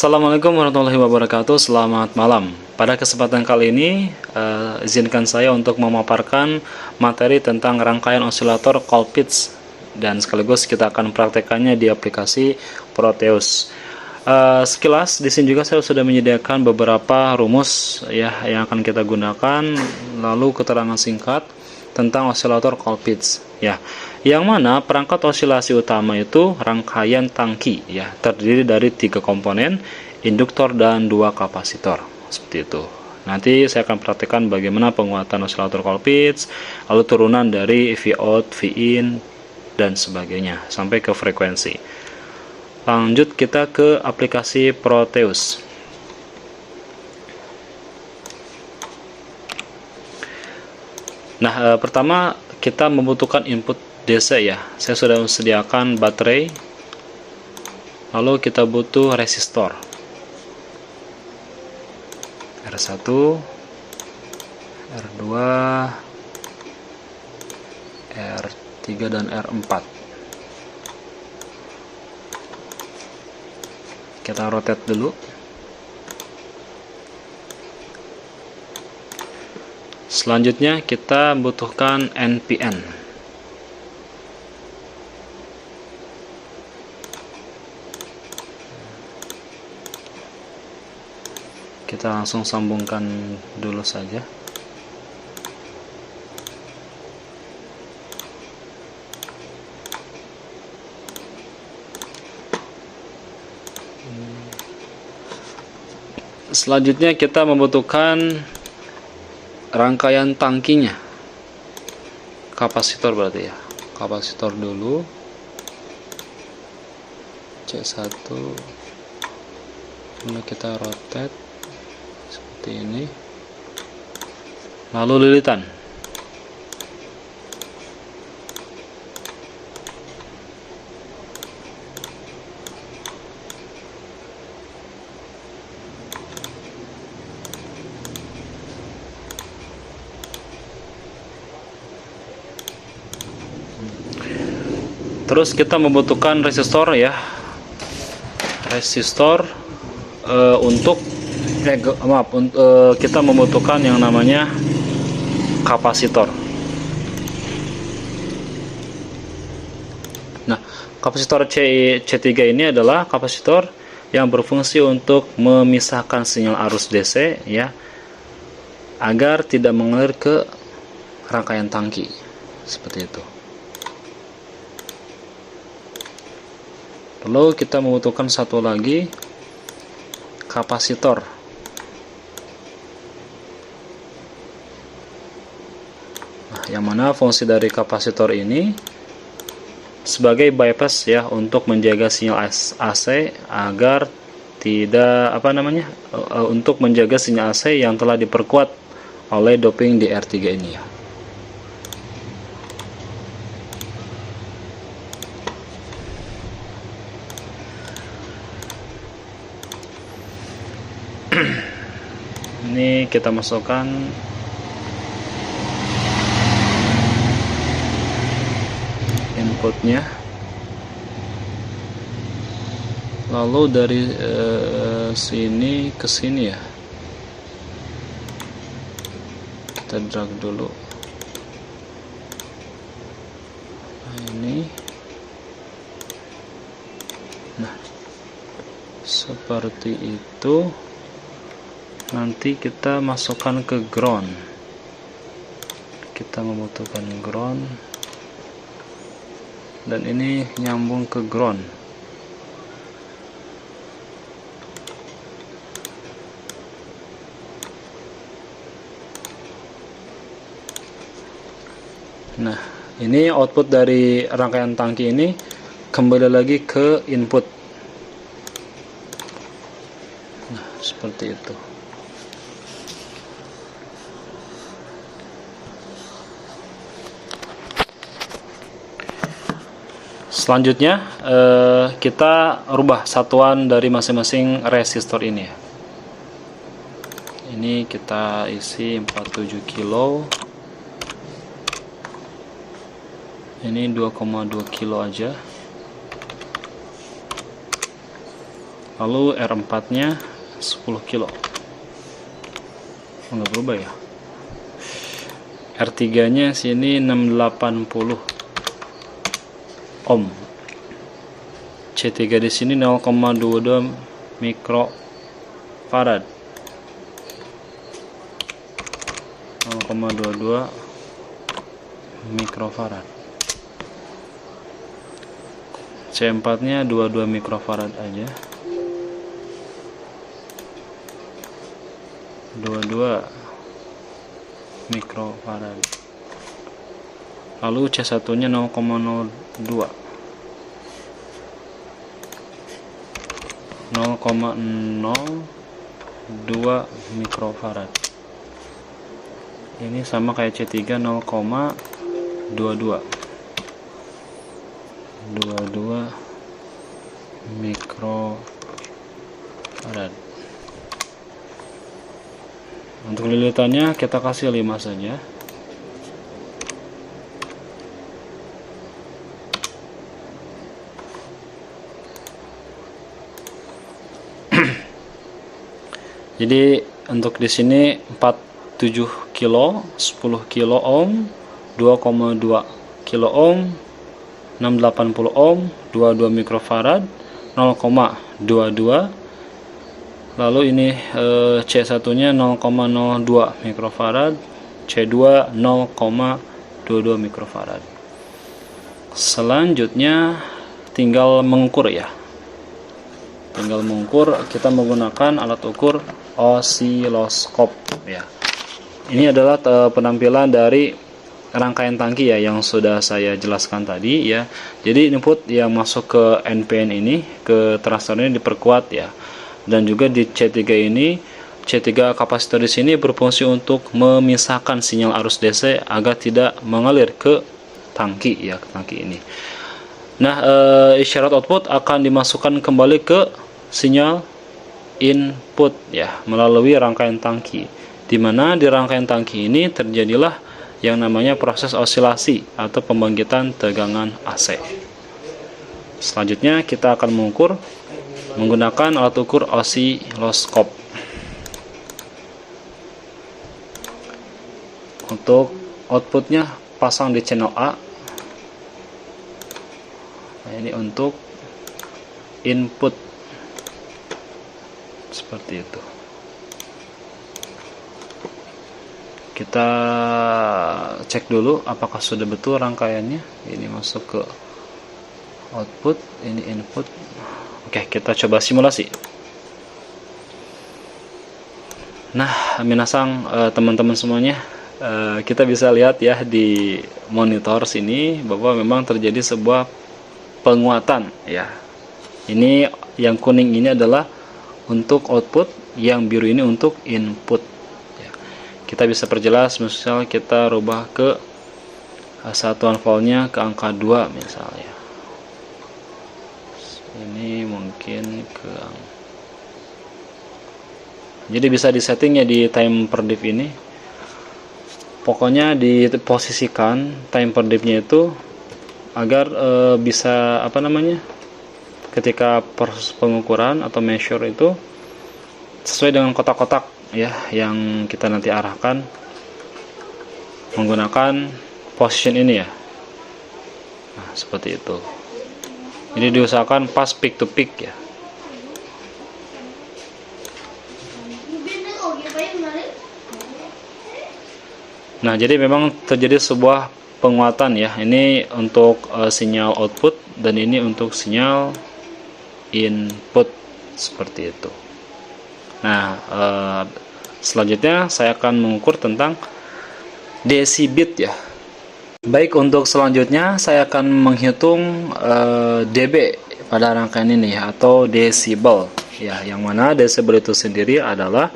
Assalamualaikum warahmatullahi wabarakatuh. Selamat malam. Pada kesempatan kali ini, izinkan saya untuk memaparkan materi tentang rangkaian osilator Colpitts dan sekaligus kita akan praktekannya di aplikasi Proteus. Sekilas di sini juga saya sudah menyediakan beberapa rumus ya yang akan kita gunakan, lalu keterangan singkat tentang osilator Colpitts ya. Yang mana perangkat osilasi utama itu rangkaian tangki ya, terdiri dari 3 komponen, induktor dan 2 kapasitor. Seperti itu. Nanti saya akan praktekkan bagaimana penguatan osilator Colpitts, lalu turunan dari V out, V in dan sebagainya sampai ke frekuensi. Lanjut kita ke aplikasi Proteus. Nah, pertama kita membutuhkan input DC ya. Saya sudah sediakan baterai. Lalu kita butuh resistor. R1, R2, R3 dan R4. Kita rotate dulu. Selanjutnya kita butuhkan NPN. Kita langsung sambungkan dulu saja. Selanjutnya kita membutuhkan rangkaian tangkinya. Kapasitor berarti ya. Kapasitor dulu. C1. Lalu kita rotate seperti ini, lalu lilitan. Terus kita membutuhkan resistor ya, resistor untuk kita membutuhkan yang namanya kapasitor. Nah, kapasitor C3 ini adalah kapasitor yang berfungsi untuk memisahkan sinyal arus DC ya, agar tidak mengalir ke rangkaian tangki. Seperti itu. Lalu kita membutuhkan satu lagi kapasitor. Nah, yang mana fungsi dari kapasitor ini sebagai bypass ya, untuk menjaga sinyal AC agar tidak untuk menjaga sinyal AC yang telah diperkuat oleh doping di R3 ini ya. Ini kita masukkan inputnya, lalu dari sini ke sini ya, kita drag dulu. Nah, ini, nah seperti itu. Nanti kita masukkan ke ground. Kita membutuhkan ground, dan ini nyambung ke ground. Nah, ini output dari rangkaian tangki ini kembali lagi ke input. Nah, seperti itu. Selanjutnya kita rubah satuan dari masing-masing resistor ini ya. Ini kita isi 47 kilo. Ini 2,2 kilo aja. Lalu R4 nya 10 kilo. Nggak berubah ya. R3 nya sini 680 ohm. C3 di sini 0,22 mikrofarad. 0,22 mikrofarad. C4 nya 22 mikrofarad aja. 22 mikrofarad. Lalu C1 nya 0,02 mikrofarad. Ini sama kayak C3 0,22 mikrofarad. Untuk lilitannya kita kasih 5 saja. Jadi untuk di sini 47 kilo, 10 kilo ohm, 2,2 kilo ohm, 680 ohm, 22 mikrofarad, 0,22. Lalu ini C1 nya 0,02 mikrofarad, C2 0,22 mikrofarad. Selanjutnya tinggal mengukur ya. Tinggal mengukur, kita menggunakan alat ukur osiloskop ya. Ini adalah penampilan dari rangkaian tangki ya yang sudah saya jelaskan tadi ya. Jadi input yang masuk ke NPN ini, ke transistor ini diperkuat ya. Dan juga di C3 ini, C3 kapasitor di sini berfungsi untuk memisahkan sinyal arus DC agar tidak mengalir ke tangki ya, ke tangki ini. Nah, isyarat output akan dimasukkan kembali ke sinyal input ya melalui rangkaian tangki. Di mana di rangkaian tangki ini terjadilah yang namanya proses osilasi atau pembangkitan tegangan AC. Selanjutnya kita akan mengukur menggunakan alat ukur osiloskop. Untuk outputnya pasang di channel A. Nah, ini untuk input seperti itu. Kita cek dulu apakah sudah betul rangkaiannya. Ini masuk ke output, ini input. Oke, kita coba simulasi. Nah, minasang teman-teman semuanya, kita bisa lihat ya di monitor sini bahwa memang terjadi sebuah penguatan ya. Ini yang kuning ini adalah untuk output, yang biru ini untuk input ya. Kita bisa perjelas, misal kita rubah ke satuan voltnya ke angka 2 misalnya. Ini mungkin ke, jadi bisa disetting ya di time per div ini. Pokoknya diposisikan time per divnya itu agar bisa apa namanya, ketika proses pengukuran atau measure itu sesuai dengan kotak-kotak ya yang kita nanti arahkan menggunakan position ini ya. Nah, seperti itu. Jadi diusahakan pas peak to peak ya. Nah, jadi memang terjadi sebuah penguatan ya. Ini untuk sinyal output dan ini untuk sinyal input seperti itu. Nah, selanjutnya saya akan mengukur tentang decibit ya. Baik, untuk selanjutnya saya akan menghitung dB pada rangkaian ini ya, atau desibel ya, yang mana desibel itu sendiri adalah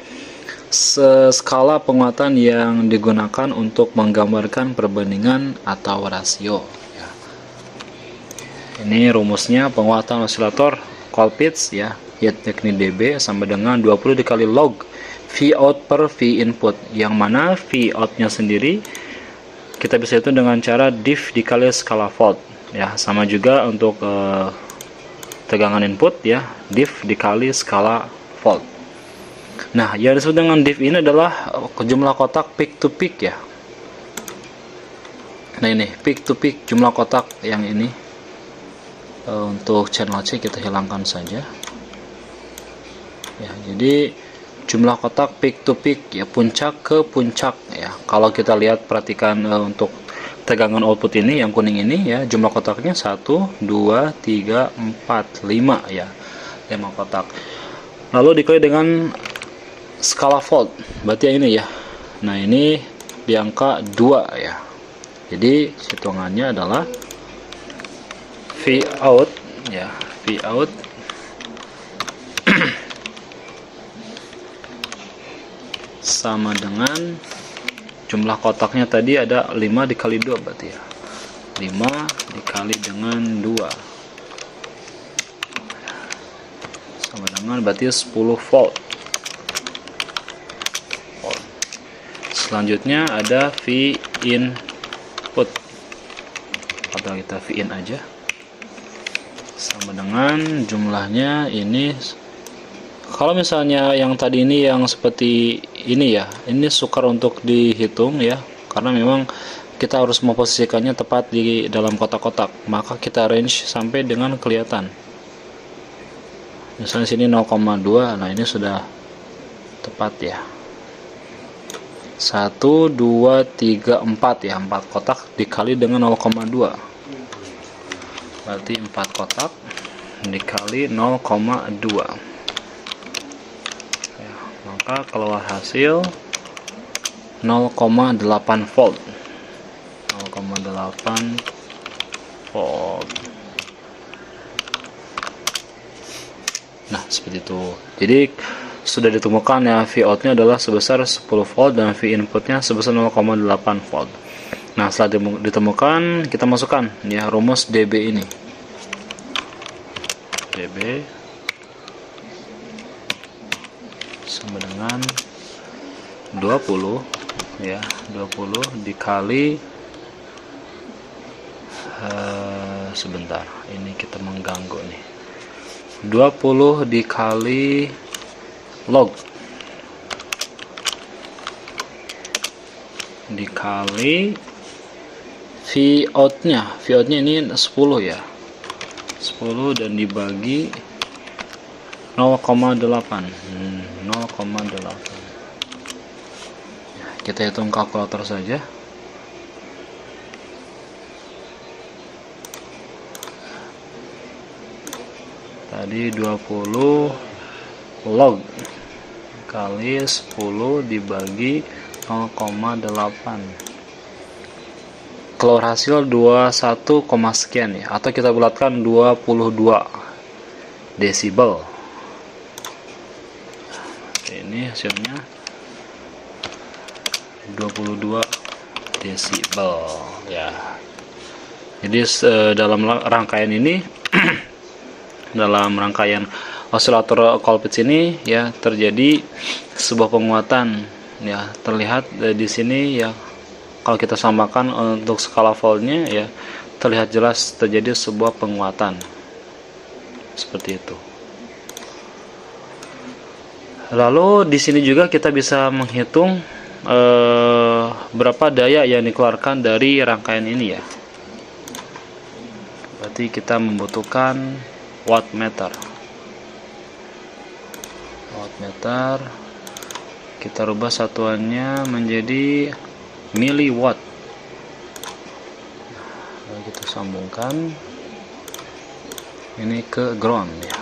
skala penguatan yang digunakan untuk menggambarkan perbandingan atau rasio ya. Ini rumusnya penguatan osilator Colpitts ya, yakni dB sama dengan 20 dikali log V out per V input, yang mana V out nya sendiri kita bisa hitung dengan cara div dikali skala volt ya. Sama juga untuk tegangan input ya, diff dikali skala volt. Nah, yang disebut dengan diff ini adalah jumlah kotak peak to peak ya. Nah, ini peak to peak jumlah kotak yang ini. Untuk channel C kita hilangkan saja. Ya, jadi jumlah kotak peak to peak ya, puncak ke puncak ya. Kalau kita lihat, perhatikan untuk tegangan output ini yang kuning ini ya, jumlah kotaknya 1 2 3 4 5 ya. 5 kotak. Lalu dikali dengan skala volt. Berarti yang ini ya. Nah, ini di angka 2 ya. Jadi hitungannya adalah V out ya, V out sama dengan jumlah kotaknya tadi ada 5 dikali 2 berarti ya. 5 dikali dengan 2 sama dengan berarti 10 volt. Selanjutnya ada V input atau kita V in aja, sama dengan jumlahnya ini. Kalau misalnya yang tadi ini yang seperti ini ya, ini sukar untuk dihitung ya, karena memang kita harus memposisikannya tepat di dalam kotak-kotak, maka kita range sampai dengan kelihatan. Misalnya sini 0,2, nah ini sudah tepat ya. 1 2 3 4 ya, 4 kotak dikali dengan 0,2 berarti 4 kotak dikali 0,2 ya, maka keluar hasil 0,8 volt. 0,8 volt. Nah, seperti itu. Jadi sudah ditemukan ya, V out-nya adalah sebesar 10 volt dan V input-nya sebesar 0,8 volt. Nah, setelah ditemukan, kita masukkan ya rumus dB ini. dB sama dengan 20 ya, 20 dikali sebentar, ini kita mengganggu nih. 20 dikali log dikali V out-nya ini 10 ya, 10 dan dibagi 0,8. 0,8. Kita hitung kalkulator saja. Tadi 20 log kali 10 dibagi 0,8, keluar hasil 21, sekian ya, atau kita bulatkan 22 desibel. Ini hasilnya 22 desibel ya. Jadi dalam rangkaian ini dalam rangkaian osilator Colpitts ini ya, terjadi sebuah penguatan ya, terlihat di sini ya. Kalau kita samakan untuk skala voltnya ya, terlihat jelas terjadi sebuah penguatan seperti itu. Lalu di sini juga kita bisa menghitung berapa daya yang dikeluarkan dari rangkaian ini ya. Berarti kita membutuhkan wattmeter. Wattmeter kita rubah satuannya menjadi miliwatt. Lalu kita sambungkan ini ke ground ya.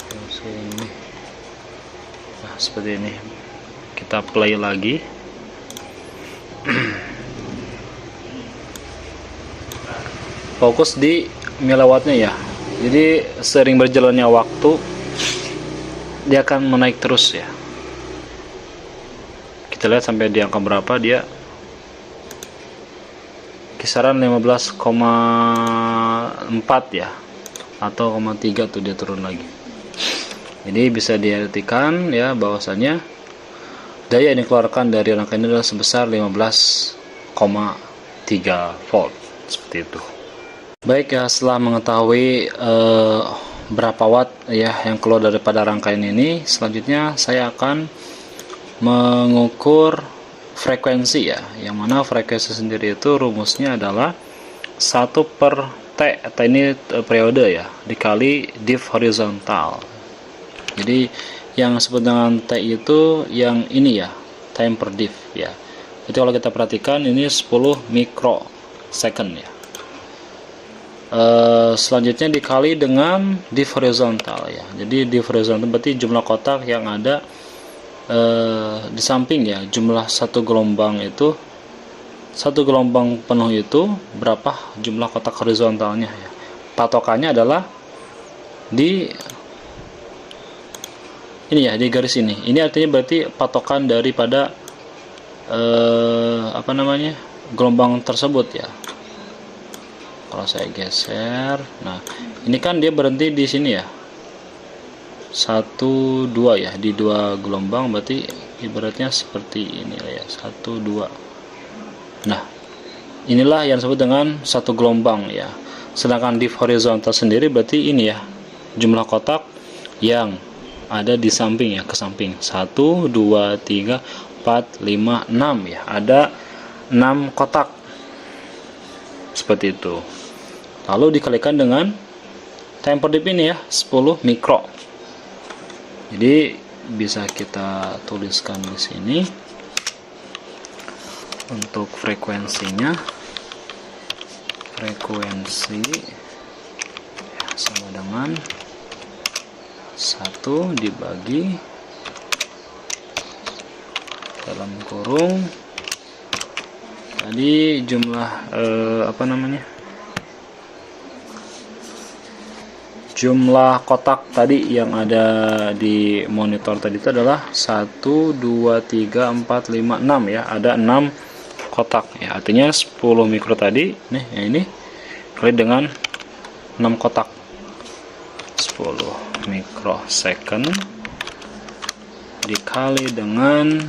Terus ini. Nah, seperti ini. Kita play lagi. Fokus di miliwattnya ya. Jadi sering berjalannya waktu dia akan menaik terus ya. Kita lihat sampai di angka berapa dia, kisaran 15,4 ya, atau 0,3 tuh dia turun lagi. Jadi bisa diartikan ya bahwasanya daya yang dikeluarkan dari rangkaian ini adalah sebesar 15,4 3 volt seperti itu. Baik ya, setelah mengetahui berapa watt ya yang keluar daripada rangkaian ini, selanjutnya saya akan mengukur frekuensi ya, yang mana frekuensi sendiri itu rumusnya adalah 1 per T, ini periode ya, dikali div horizontal. Jadi yang disebut dengan T itu yang ini ya, time per div ya. Jadi kalau kita perhatikan ini 10 mikrosecond ya. Selanjutnya dikali dengan div horizontal ya. Jadi div horizontal berarti jumlah kotak yang ada di samping ya, jumlah satu gelombang itu, satu gelombang penuh itu berapa jumlah kotak horizontalnya ya. Patokannya adalah di ini ya, di garis ini. Ini artinya berarti patokan daripada gelombang tersebut ya. Kalau saya geser, nah ini kan dia berhenti di sini ya, 1, 2 ya, di 2 gelombang, berarti ibaratnya seperti ini ya, 1, 2. Nah inilah yang disebut dengan satu gelombang ya. Sedangkan div horizontal sendiri berarti ini ya, jumlah kotak yang ada di samping ya, ke samping, 1, 2, 3, 4, 5, 6 ya, ada 6 kotak seperti itu. Lalu dikalikan dengan time per div ini ya, 10 mikro. Jadi bisa kita tuliskan di sini untuk frekuensinya. Frekuensi ya, sama dengan 1 dibagi dalam kurung tadi jumlah jumlah kotak tadi yang ada di monitor tadi itu adalah 1, 2, 3, 4, 5, 6 ya, ada 6 kotak ya, artinya 10 mikro tadi nih ya, ini kali dengan 6 kotak, 10 mikrosecond dikali dengan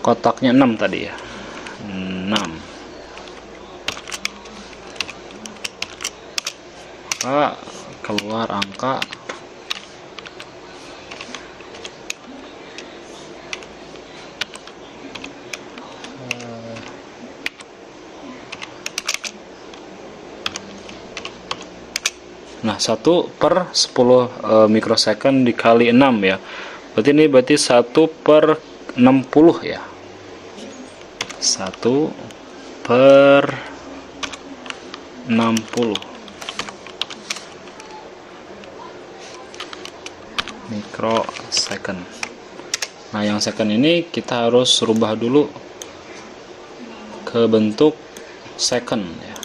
kotaknya 6 tadi ya, 6, maka keluar angka nah 1 per 10 mikrosecond dikali 6 ya, berarti ini berarti 1 per 60 ya, 1 per 60 mikrosecond. Nah yang second ini kita harus rubah dulu ke bentuk second ya,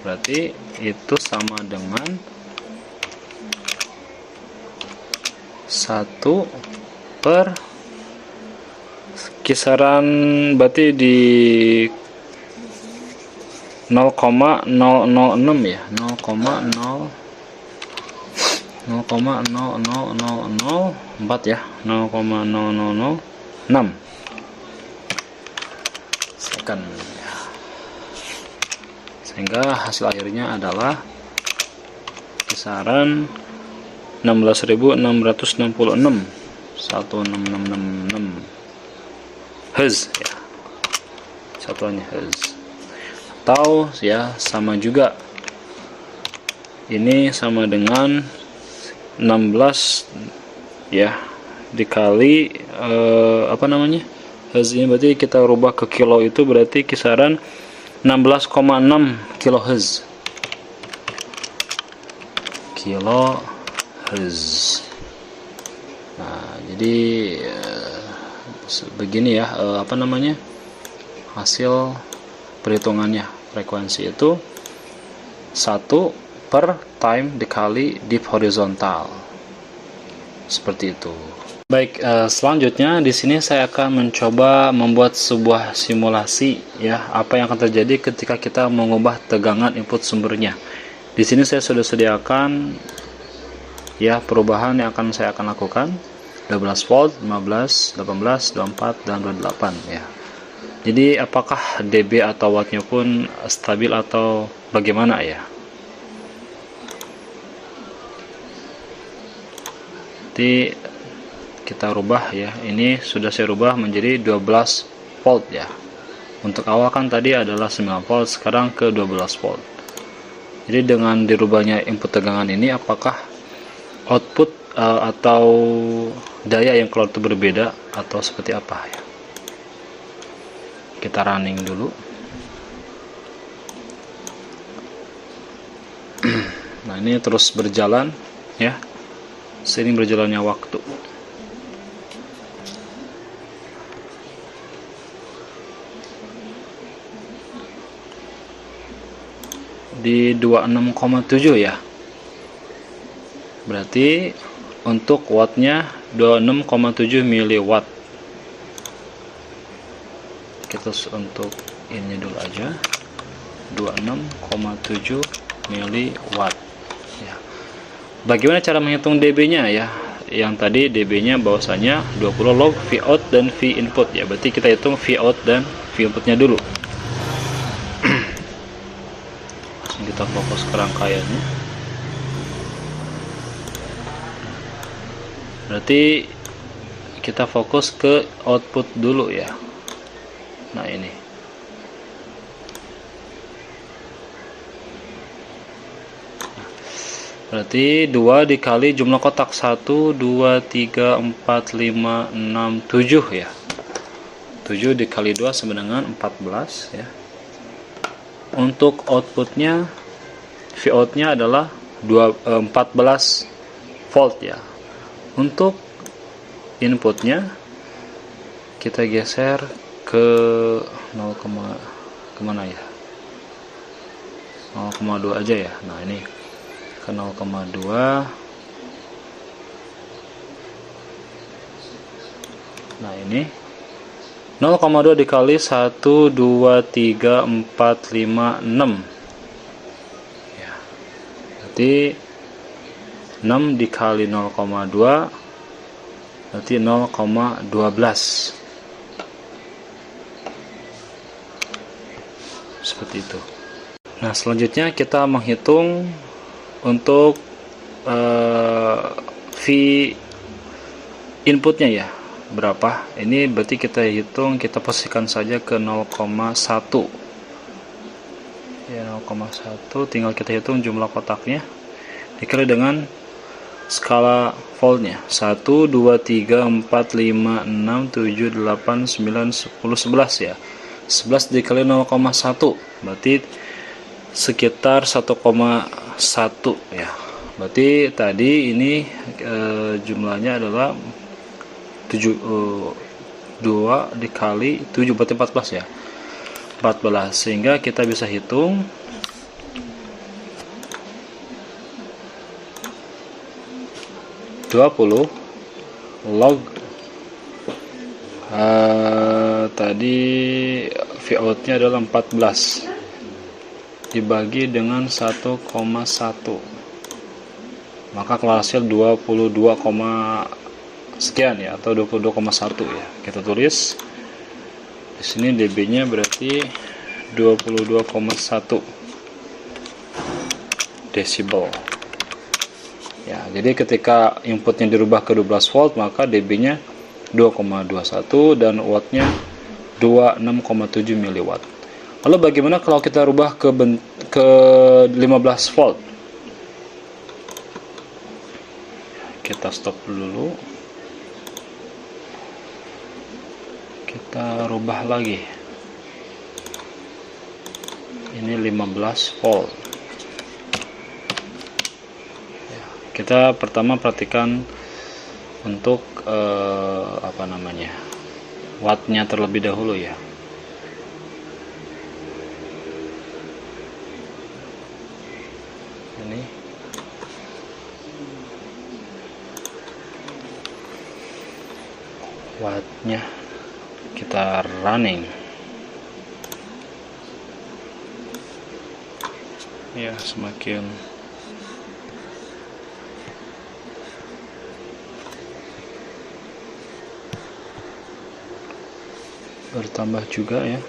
berarti itu sama dengan 1 per kisaran, berarti di 0,006 ya, 0,00004 ya, 0,0006 second ya. Sehingga hasil akhirnya adalah kisaran 16.666 16666 Hz ya, satuannya Hz, atau ya sama juga ini sama dengan 16 ya dikali Hz ini, berarti kita rubah ke kilo, itu berarti kisaran 16,6 kHz. Nah, jadi begini ya hasil perhitungannya. Frekuensi itu 1 per time dikali div horizontal. Seperti itu. Baik, selanjutnya di sini saya akan mencoba membuat sebuah simulasi ya, apa yang akan terjadi ketika kita mengubah tegangan input sumbernya. Di sini saya sudah sediakan ya perubahan yang saya akan lakukan, 12 volt, 15, 18, 24 dan 28 ya. Jadi apakah dB atau wattnya pun stabil atau bagaimana ya? Nanti kita rubah ya. Ini sudah saya rubah menjadi 12 volt ya. Untuk awal kan tadi adalah 9 volt, sekarang ke 12 volt. Jadi dengan dirubahnya input tegangan ini, apakah output atau daya yang keluar itu berbeda atau seperti apa ya? Kita running dulu. Nah, ini terus berjalan ya, seiring berjalannya waktu. Di 26,7 ya, berarti untuk wattnya 26,7 miliwatt. Kita untuk ini dulu aja, 26,7 miliwatt ya. Bagaimana cara menghitung dB nya ya? Yang tadi dB nya bahwasanya 20 log V out dan V input ya, berarti kita hitung V out dan V input nya dulu. Langsung kita fokus ke rangkaiannya. Berarti kita fokus ke output dulu ya. Nah, ini berarti 2 dikali jumlah kotak 1, 2, 3, 4, 5, 6, 7 ya. 7 dikali 2 sama dengan 14 ya. Untuk outputnya, Vout nya adalah 14 volt ya. Untuk inputnya kita geser ke 0, kemana ya, 0,2 aja ya. Nah, ini ke 0,2. Nah, ini 0,2 dikali 1, 2, 3, 4, 5, 6 ya. Berarti 6 dikali 0,2 berarti 0,12. Seperti itu. Nah, selanjutnya kita menghitung untuk V inputnya ya, berapa. Ini berarti kita hitung, kita posisikan saja ke 0,1 ya, 0,1. Tinggal kita hitung jumlah kotaknya dikali dengan skala voltnya, 1, 2, 3, 4, 5, 6, 7, 8, 9, 10, 11 ya. 11 dikali 0,1 berarti sekitar 1,1 ya. Berarti tadi ini jumlahnya adalah 2 dikali 7 berarti 14 ya. 14, sehingga kita bisa hitung 20 log tadi Vout nya adalah 14 dibagi dengan 1,1, maka keluar hasil 22, sekian ya, atau 22,1 ya. Kita tulis di sini dB nya berarti 22,1 desibel ya. Jadi ketika inputnya dirubah ke 12 volt, maka dB nya 2,21 dan wattnya 26,7 miliwatt. Lalu bagaimana kalau kita rubah ke 15 volt? Kita stop dulu. Kita rubah lagi. Ini 15 volt. Ya, kita pertama perhatikan untuk wattnya terlebih dahulu ya. Ini wattnya, kita running ya. Semakin bertambah juga ya.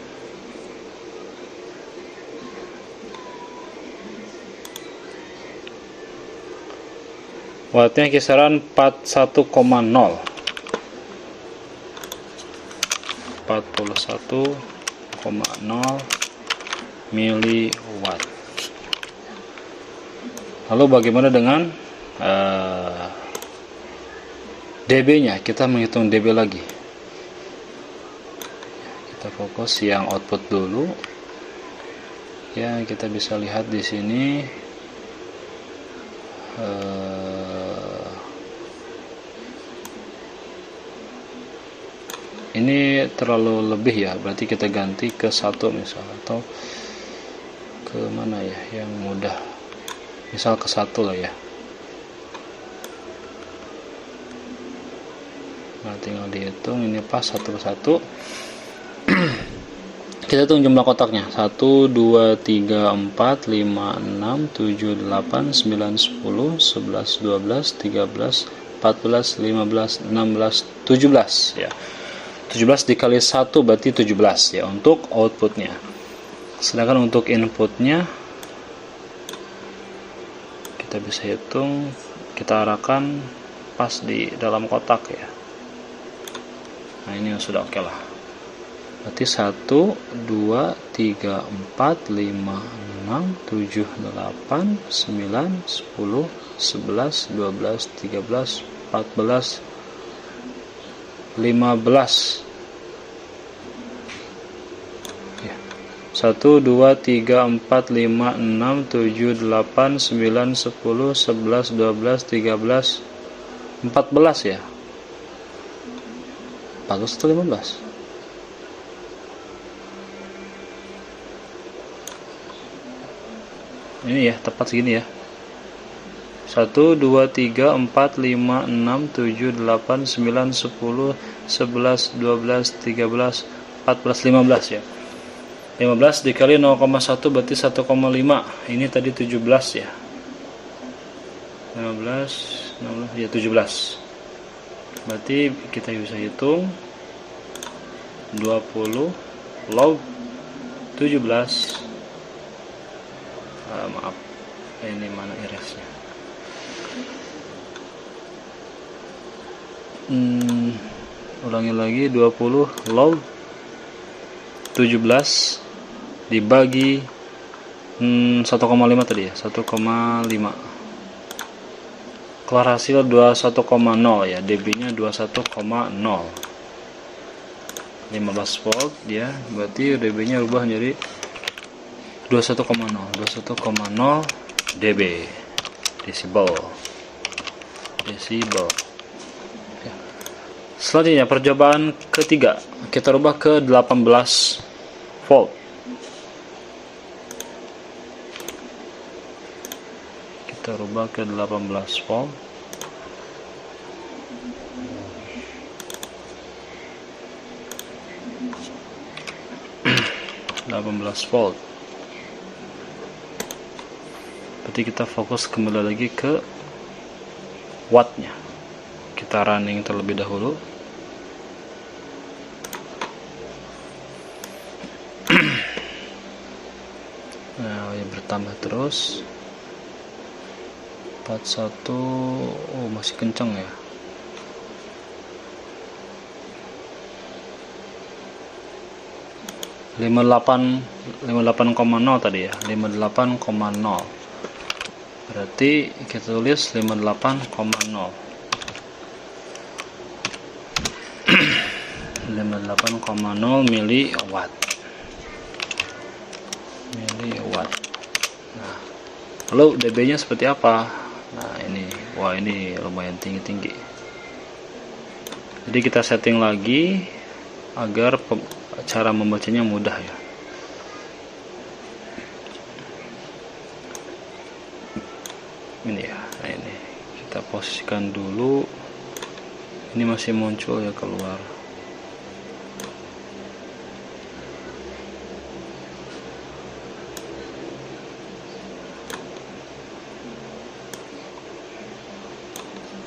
Wattnya kisaran 41,0 miliwatt. Lalu bagaimana dengan dB-nya? Kita menghitung dB lagi. Kita fokus yang output dulu. Ya, kita bisa lihat di sini ini terlalu lebih ya, berarti kita ganti ke 1 misal, atau ke mana ya yang mudah, misal ke 1 lah ya. Nah, tinggal dihitung ini pas satu persatu. Kita hitung jumlah kotaknya. 1, 2, 3, 4, 5, 6, 7, 8, 9, 10, 11, 12, 13, 14, 15, 16, 17 ya. 17 dikali 1 berarti 17 ya untuk outputnya. Sedangkan untuk inputnya kita bisa hitung, kita arahkan pas di dalam kotak ya. Nah, ini sudah oke lah. Berarti 1, 2, 3, 4, 5, 6, 7, 8, 9, 10, 11, 12, 13, 14, 15 ya. 1, 2, 3, 4, 5, 6, 7, 8, 9, 10, 11, 12, 13, 14 ya. 14 atau 15? Ini ya, tepat segini ya. 1, 2, 3, 4, 5, 6, 7, 8, 9, 10, 11, 12, 13, 14, 15 ya. 15 dikali 0,1 berarti 1,5. Ini tadi 17 ya. 16 ya, 17. Berarti kita bisa hitung 20 log 17. Maaf, ini mana irisnya? Ulangi lagi, 20 log 17 dibagi 1,5 tadi ya, 1,5. Keluar hasil 21,0 ya, dB nya 21,0. 15 volt ya, berarti dB nya ubah jadi 21,0 dB, desibel. Ya. Selanjutnya percobaan ketiga, kita rubah ke 18 volt. Kita rubah ke 18 volt. Berarti kita fokus kembali lagi ke wattnya. Kita running terlebih dahulu. Nah, ya bertambah terus. 41, oh masih kenceng ya. Lima 58,0 tadi ya, 58,0. Berarti kita tulis 58,0. 58,0 miliwatt. Nah, lalu dB-nya seperti apa? Nah, ini, wah ini lumayan tinggi-tinggi. Jadi kita setting lagi agar cara membacanya mudah ya. Ini ya, nah ini kita posisikan dulu. Ini masih muncul ya keluar.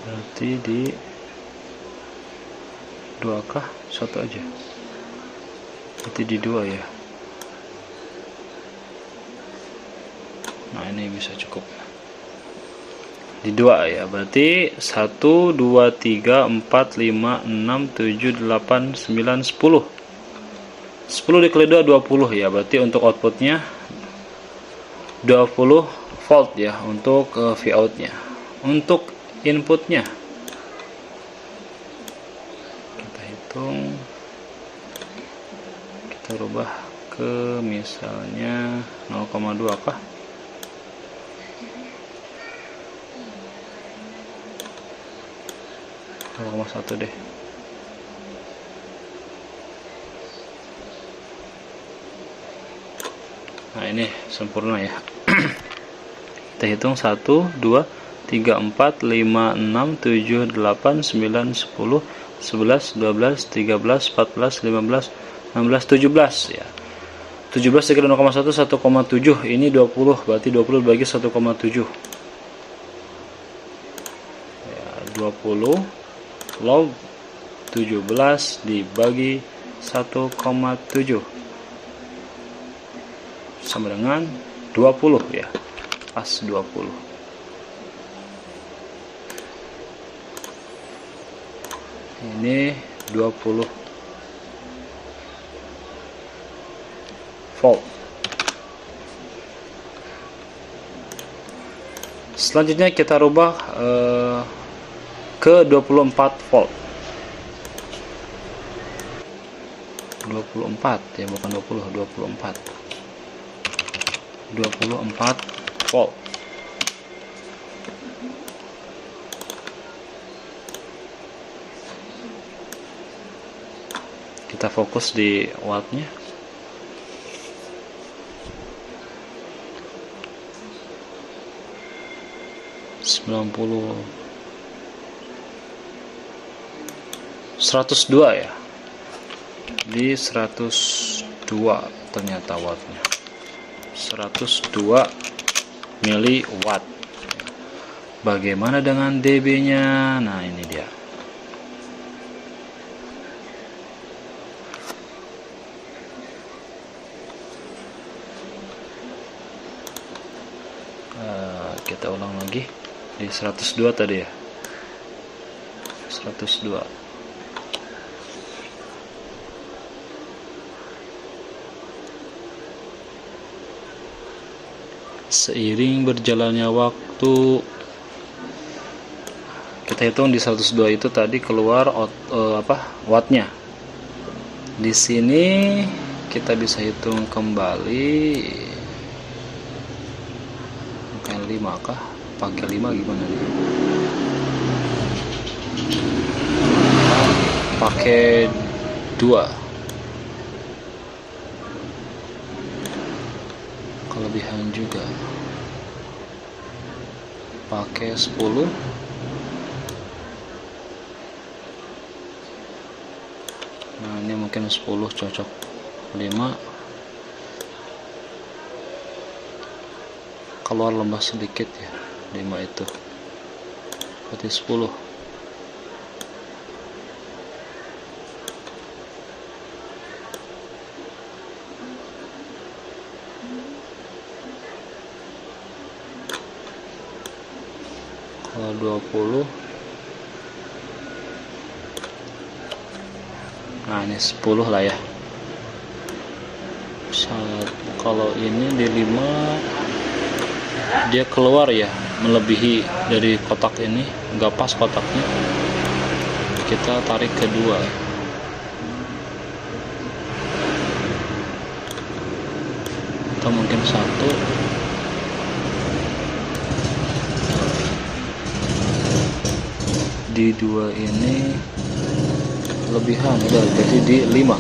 Berarti di 2 kah? 1 aja. berarti di 2 ya. Nah ini bisa cukup di 2 ya, berarti 1 2 3 4 5 6 7 8 9 10 dikali 2 20 ya, berarti untuk outputnya 20 volt ya untuk Vout nya. Untuk inputnya kita hitung, kita rubah ke misalnya 0,2 kah, 0,1 deh. Nah ini sempurna ya. Kita hitung 1 2 3 4 5 6 7 8 9 10 11 12 13 14 15 16 17 ya. 17 dikali 0,1 1,7, ini 20, berarti 20 bagi 1,7 ya, 20 log 17 dibagi 1,7 sama dengan 20 ya, pas 20. Ini 20 volt. Selanjutnya kita rubah ke 24 volt. 24 ya, bukan 20, 24 volt. Kita fokus di wattnya. (90) 102 ya, di 102 ternyata wattnya, 102 miliwatt. Bagaimana dengan dB nya? Nah ini dia. Kita ulang lagi di 102 tadi ya, 102. Seiring berjalannya waktu, kita hitung di 102 itu tadi keluar wattnya. Di sini kita bisa hitung kembali. 5 kah? Pakai 5 gimana nih? Pakai 2. Kelebihan juga. Pakai 10. Nah, ini mungkin 10 cocok. 5. Keluar lembah sedikit ya, 5 itu berarti 10. Kalau 20, nah ini 10 lah ya. Kalau ini di 5 dia keluar ya, melebihi dari kotak ini, nggak pas kotaknya. Kita tarik kedua, atau mungkin 1. Di 2 ini lebihan, udah berarti di 5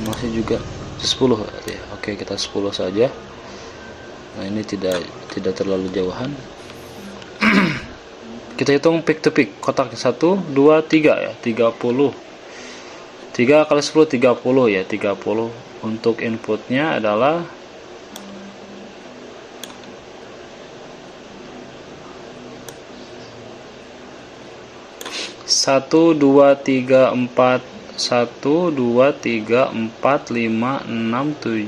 masih juga 10 ya. Oke, kita 10 saja. Nah ini tidak terlalu jauhan. Kita hitung peak to peak, kotak 1 2 3 ya, 30. 3 kali 10 30 ya, 30. Untuk inputnya adalah 1 2 3 4 1 2 3 4 5 6 7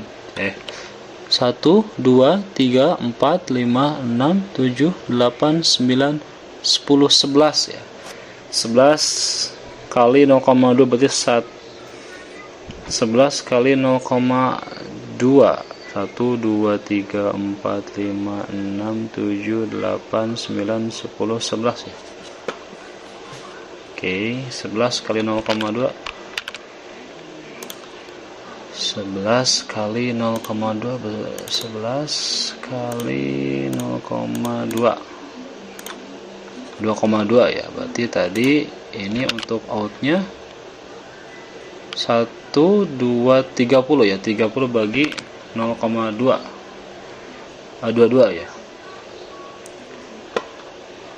1 2 3 4 5 6 7 8 9 10 11 ya. 11 kali 0,2 berarti 11 kali 0,2 1 2 3 4 5 6 7 8 9 10 11 ya. Oke, 11 kali 0,2 11 kali 0,2 11 kali 0,2 2,2 ya. Berarti tadi ini untuk outnya 1 2 30 ya. 30 bagi 0,2 22 ya.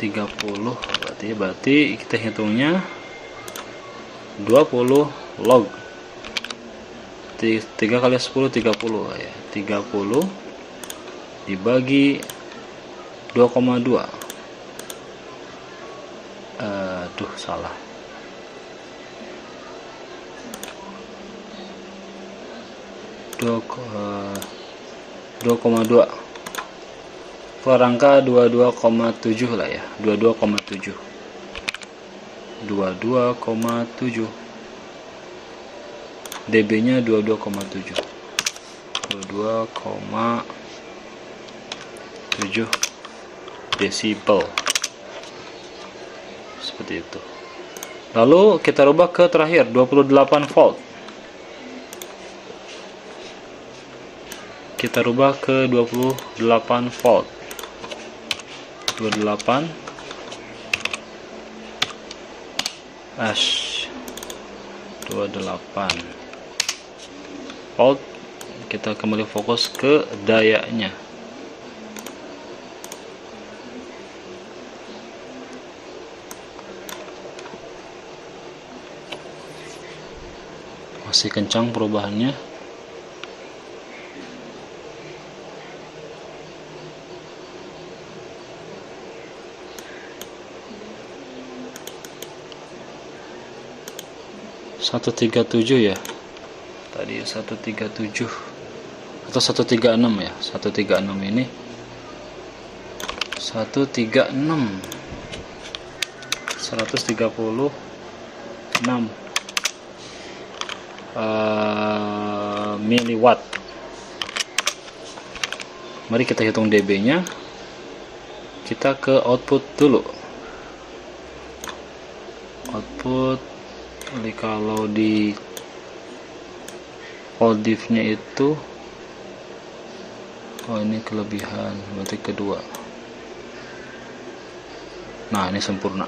30 berarti kita hitungnya 20 log 3 kali 10 30 ya. 30 dibagi 2,2 salah. 2,2 keluar angka 22,7 lah ya. 22,7 dB nya 22,7 desibel seperti itu. Lalu kita rubah ke terakhir 28 volt. Kita rubah ke 28 volt. 28 volt. Kita kembali fokus ke dayanya. Masih kencang perubahannya. Satu 137 ya. Tadi 137 atau 136 ya. 136 ini 136 miliwatt. Mari kita hitung dB nya. Kita ke output dulu. Output kalau di volt diff nya itu, ini kelebihan, berarti kedua. Nah, ini sempurna.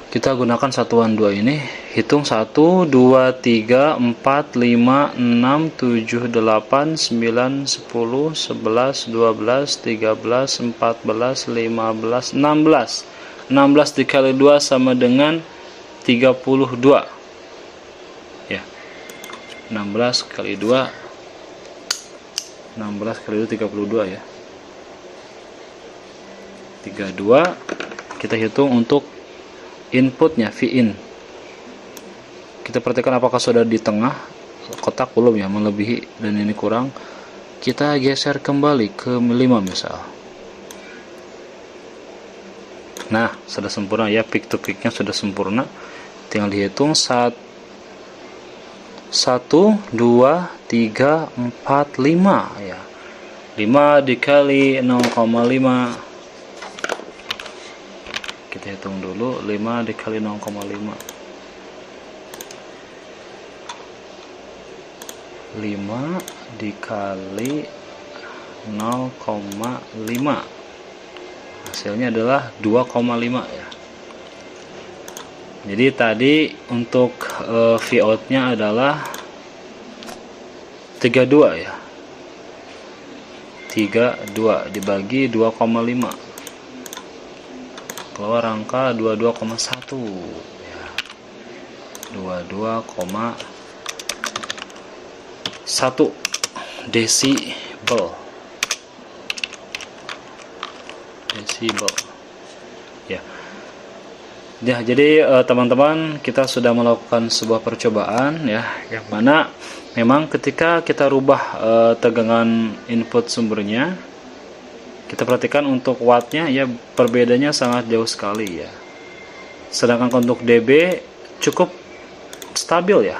Kita gunakan satuan 2 ini. Hitung 1 2 3 4 5 6 7 8 9 10 11 12 13 14 15 16 dikali 2 sama dengan 32 ya. 16 kali 2 32 ya. 32. Kita hitung untuk inputnya, Vin. Kita perhatikan apakah sudah di tengah kotak, belum ya, melebihi dan ini kurang. Kita geser kembali ke 5 misal. Nah, sudah sempurna ya, peak to peaknya sudah sempurna. Tinggal dihitung 1 2 3 4 5 ya. 5 dikali 0,5. Kita hitung dulu 5 dikali 0,5. 5 dikali 0,5. Hasilnya adalah 2,5 ya. Jadi tadi untuk Vout-nya adalah 32 ya. 32 dibagi 2,5. Keluar angka 22,1 ya. 22,1 desibel. Ya. Ya, jadi teman-teman, kita sudah melakukan sebuah percobaan ya, yang mana memang ketika kita rubah tegangan input sumbernya, kita perhatikan untuk wattnya ya perbedaannya sangat jauh sekali ya. Sedangkan untuk dB cukup stabil ya,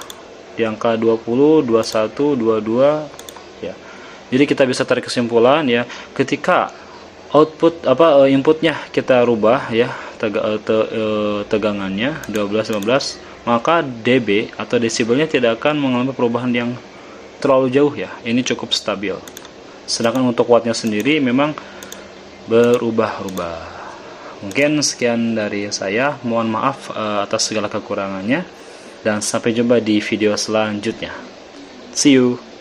di angka 20, 21, 22 ya. Jadi kita bisa tarik kesimpulan ya, ketika inputnya kita rubah ya, tegangannya 12-15, maka dB atau desibelnya tidak akan mengalami perubahan yang terlalu jauh ya. Ini cukup stabil. Sedangkan untuk wattnya sendiri memang berubah-ubah. Mungkin sekian dari saya, mohon maaf atas segala kekurangannya, dan sampai jumpa di video selanjutnya. See you.